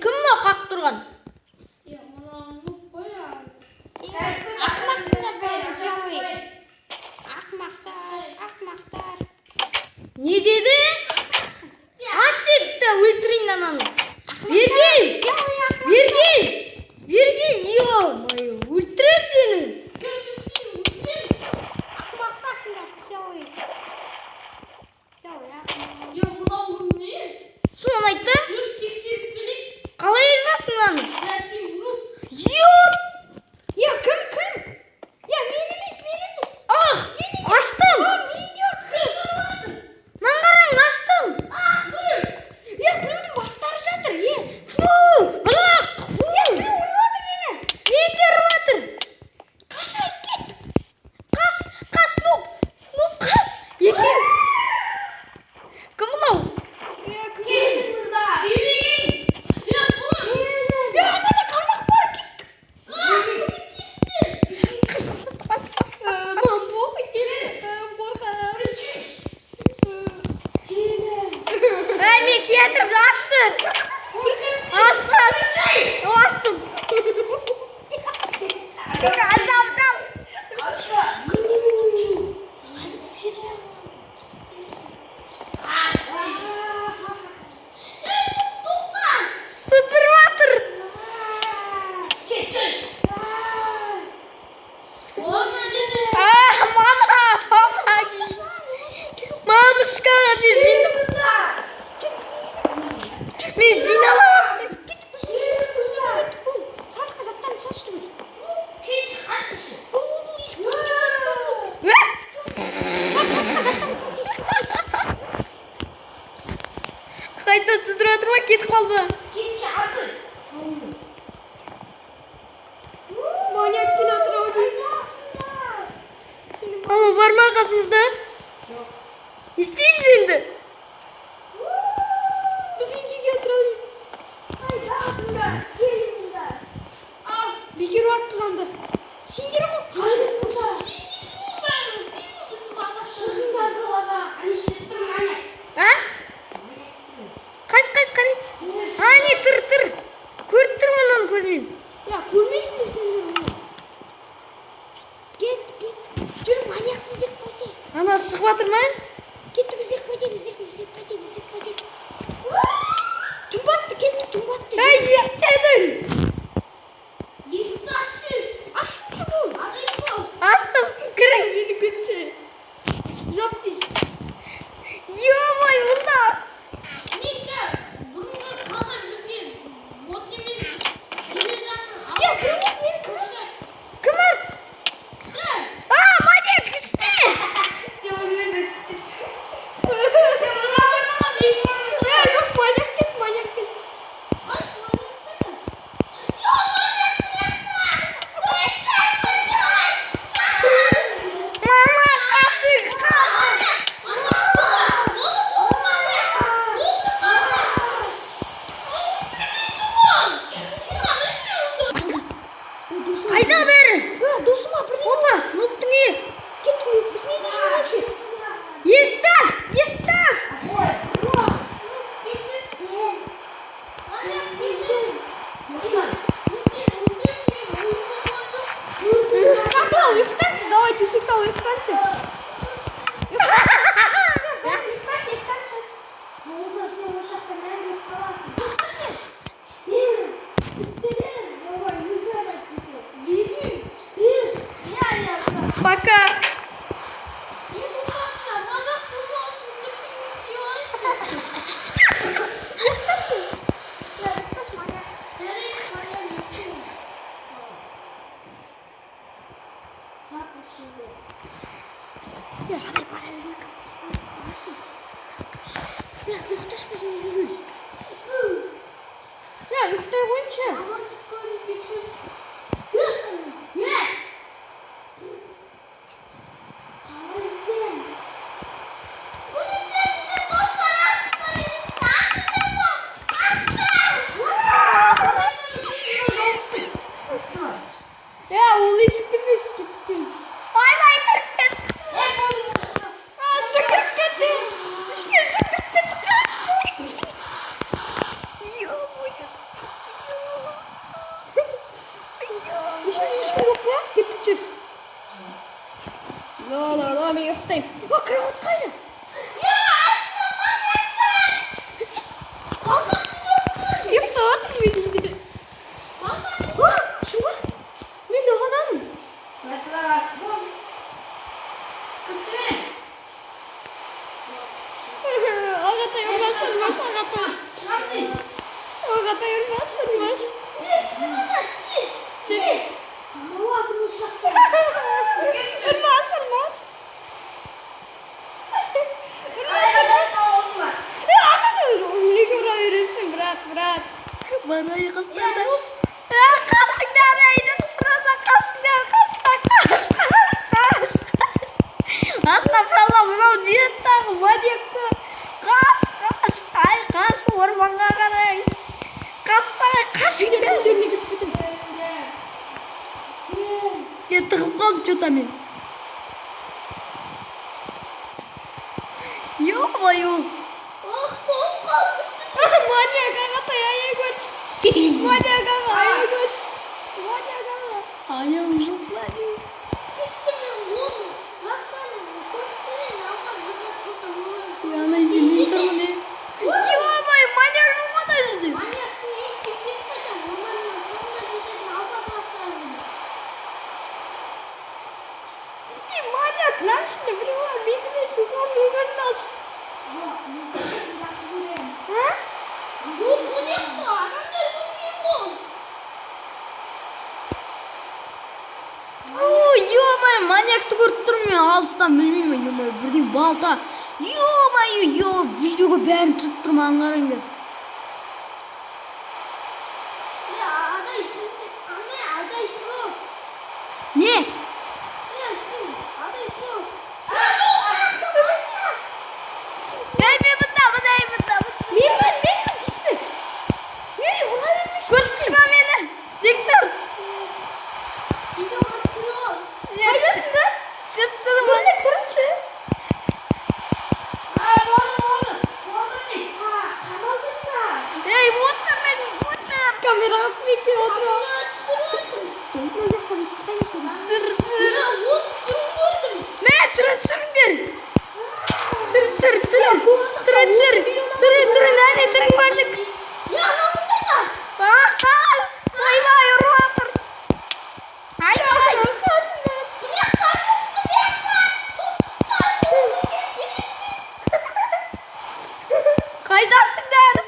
Кім мынау қақ тұрған? Не деді? Аш есікті, өлтірейін ананы. Бергел! Бергел! Бергел! Ё-моё, өлтірем сені. Соны айтты? Қалай езасың мынаны? Ёп! Я кім? Я мен емес. Ах, аштым. Маған қараң, аштым. Я біреудің бастары жатыр. Фу! Бірақ! Фу! Я біреу ұрып жатыр мені. Мен де ұрып жатыр. Қаш, кет. Қаш, нұп, қаш. Екеу. Кім мынау? Мен кетіп аштым. Аштым. Азаптым. Сыпырып жатыр. Мамушка, мен жиналамын. Қайта сыдырып жатыр ма? Кетіп қалды ма? Маньяк келе жатыр ау деймін. Анау бар ма қасымызда? Не істейміз енді? Біз неге келе тұрайық? Бекер уақытпыз анда. Сендер ғой. Қайсы қарайды? Не тұр. Көріп тұрмын оның көзімен. Я, көрмейсің де сендер. Кет. Жүр, маньяқты іздеп қайтайық. Ана шығып жатыр ма? Кеттік, іздеп қайтайық. Тұмбатты. Әй, не істедің? Есікті ашшы бұл. Аштым, кірің мені көтші. Жоқ дейсің. Ё-май, мұнда. Қайда бәрі? Досыма бірден. Опа, нұптың үй. Кеттің үй, біз неге жүрмекші? Естас! Давай, тусик сал, ұйықтаншы. Пока. Ұйықтай қойыншы. Ağatay ölmez. Ağatay ölmez. Berat. Bana kıstırdı. Kasık nereydin? Fırada kasık kas. Astagfirullah bunu diyettan vadiyakku. Kas. Ay kas ormanga karay. Kasık nereydin? Ya tıkıp kaldı çotamin. Yok. Manyak Ağatay ayağı göz. Manyak Ağatay ayağı göz. Ayağım yok lan. Yana yemin tamam. Yok bay manyak mı kadar işte. Manyak lan şimdi biri var. Bilmiyorsun sen bilmiyorsun nasıl. Ha? Yok bay manyak tıkırttırmıyor. Alsıdan bilmiyorum bay. Birden balta. Yok bay yok. Videoyu ben tutturmam karınca. Ne? Kırtırma beni. Diktir. Sırttırma. Hey motor. Kamera atıyor oturuyor. Sır. Ne? Tırın. Tır. Nerede tırın vardık? Vay ruatır. Hayır. Kaydasın der.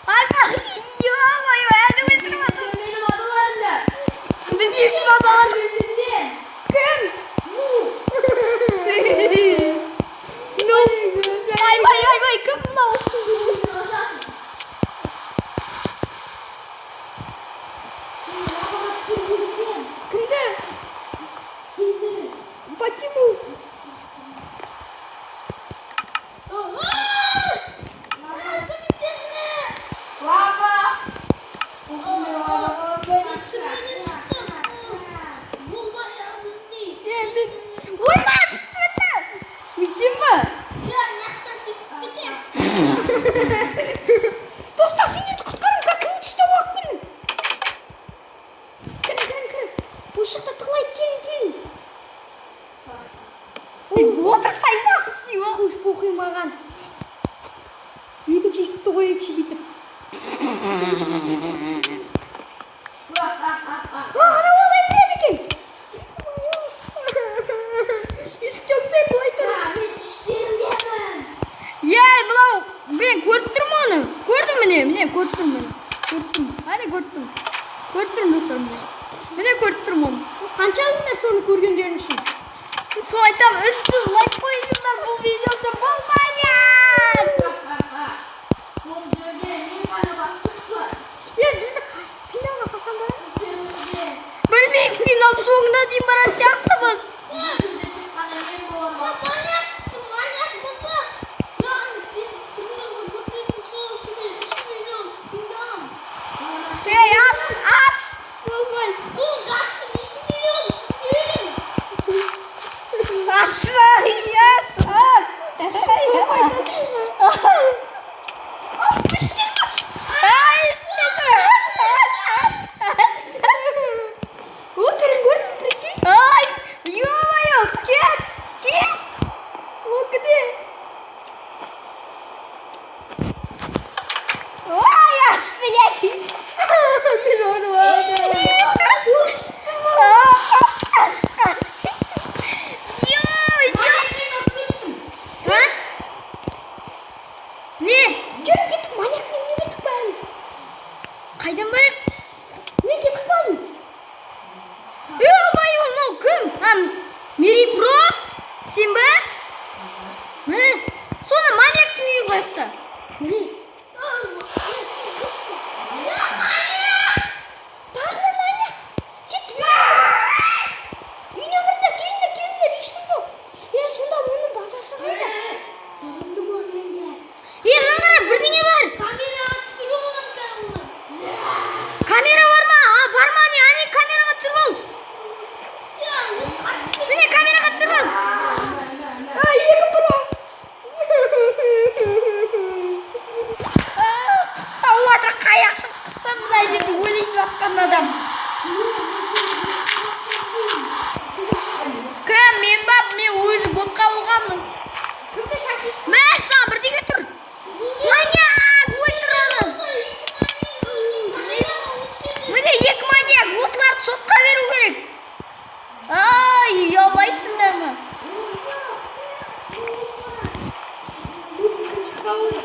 Hayır. Yok vay elimi bitirmedim. Biz geçmez alalım. Kim? No. Vay kim no. Kimde? Почему? Valla bismillah. Bizim mi? Dostlar seni tutarım kakın işte bak benim. Kır. Bu ışıkta tıklay kel. Ота sayfası siwa. Kuş покuyum маған. Екінші есікті қояйықшы бүйтіп. Ана олай кіреді екен. Есік жауып тастайын былай тұр. Ya bulau ben көрттім оны. Көрдім міне көрттім мен. Hadi көрттім. Көрттім достар міне көрттім оны. Қанша алдыңдар соны көргендерің үшін? Сол айтам 300 лайк қойыңыздар бұл видеосы болмайды. Бізді финалға қашан барамыз? Білмеймін финал соңына дейін баратын сияқтымыз. Ey as. Olmaz. Asla. Басқа